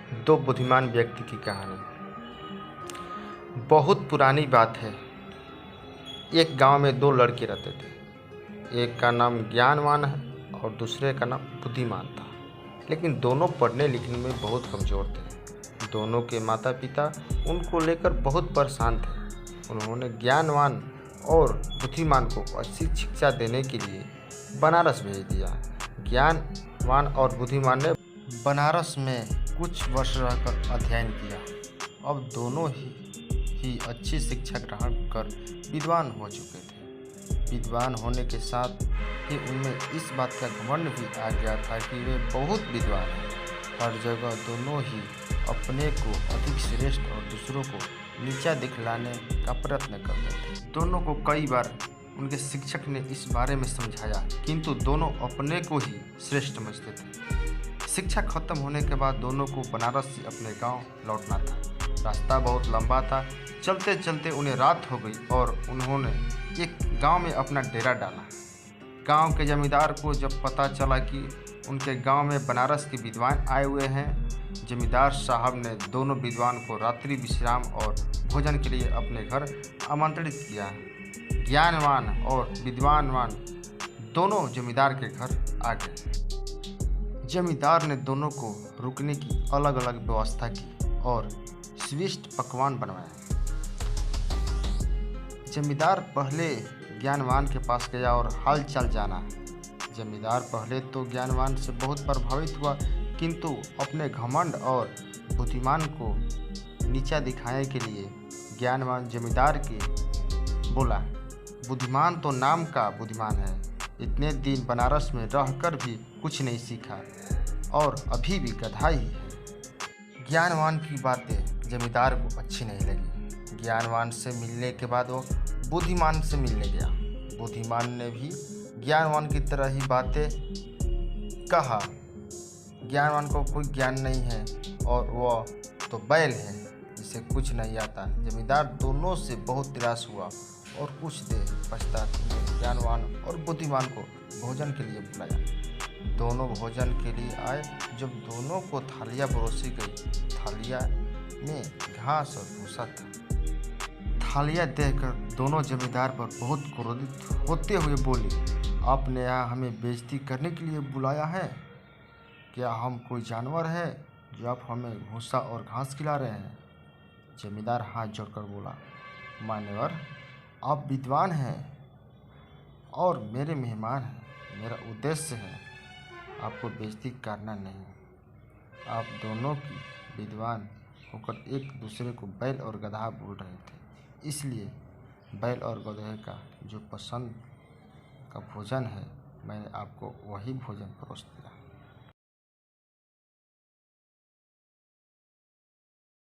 दो बुद्धिमान व्यक्ति की कहानी। बहुत पुरानी बात है। एक गांव में दो लड़के रहते थे। एक का नाम ज्ञानवान है और दूसरे का नाम बुद्धिमान था। लेकिन दोनों पढ़ने लिखने में बहुत कमज़ोर थे। दोनों के माता पिता उनको लेकर बहुत परेशान थे। उन्होंने ज्ञानवान और बुद्धिमान को अच्छी शिक्षा देने के लिए बनारस भेज दिया। ज्ञानवान और बुद्धिमान ने बनारस में कुछ वर्ष रहकर अध्ययन किया। अब दोनों ही अच्छी शिक्षा ग्रहण कर विद्वान हो चुके थे। विद्वान होने के साथ ही उनमें इस बात का घमंड भी आ गया था कि वे बहुत विद्वान हैं। हर जगह दोनों ही अपने को अधिक श्रेष्ठ और दूसरों को नीचा दिखलाने का प्रयत्न करते थे। दोनों को कई बार उनके शिक्षक ने इस बारे में समझाया, किंतु दोनों अपने को ही श्रेष्ठ समझते थे। शिक्षा खत्म होने के बाद दोनों को बनारस से अपने गांव लौटना था। रास्ता बहुत लंबा था। चलते चलते उन्हें रात हो गई और उन्होंने एक गांव में अपना डेरा डाला। गांव के जमींदार को जब पता चला कि उनके गांव में बनारस के विद्वान आए हुए हैं, जमींदार साहब ने दोनों विद्वान को रात्रि विश्राम और भोजन के लिए अपने घर आमंत्रित किया। ज्ञानवान और विद्वानवान दोनों जमींदार के घर आ गए। जमींदार ने दोनों को रुकने की अलग अलग व्यवस्था की और स्वादिष्ट पकवान बनवाए। जमींदार पहले ज्ञानवान के पास गया और हाल चाल जाना। जमींदार पहले तो ज्ञानवान से बहुत प्रभावित हुआ, किंतु अपने घमंड और बुद्धिमान को नीचा दिखाने के लिए ज्ञानवान जमींदार के बोला, बुद्धिमान तो नाम का बुद्धिमान है, इतने दिन बनारस में रहकर भी कुछ नहीं सीखा और अभी भी गधा ही है। ज्ञानवान की बातें जमींदार को अच्छी नहीं लगी। ज्ञानवान से मिलने के बाद वो बुद्धिमान से मिलने गया। बुद्धिमान ने भी ज्ञानवान की तरह ही बातें कहा। ज्ञानवान को कोई ज्ञान नहीं है और वह तो बैल है जिसे कुछ नहीं आता। जमींदार दोनों से बहुत निराश हुआ और कुछ देर पश्चात ज्ञानवान और बुद्धिमान को भोजन के लिए बुलाया। दोनों भोजन के लिए आए। जब दोनों को थालियाँ परोसी गई, थालियाँ में घास और भूसा था। थालियाँ देखकर दोनों जमींदार पर बहुत क्रोधित होते हुए बोले, आपने यहाँ हमें बेइज्जती करने के लिए बुलाया है? क्या हम कोई जानवर है जो आप हमें भूसा और घास खिला रहे हैं? जमींदार हाथ जोड़कर बोला, मान्यवर, आप विद्वान हैं और मेरे मेहमान हैं। मेरा उद्देश्य है आपको बेइज्जती करना नहीं। आप दोनों की विद्वान होकर एक दूसरे को बैल और गधा बोल रहे थे, इसलिए बैल और गधे का जो पसंद का भोजन है, मैंने आपको वही भोजन परोस दिया।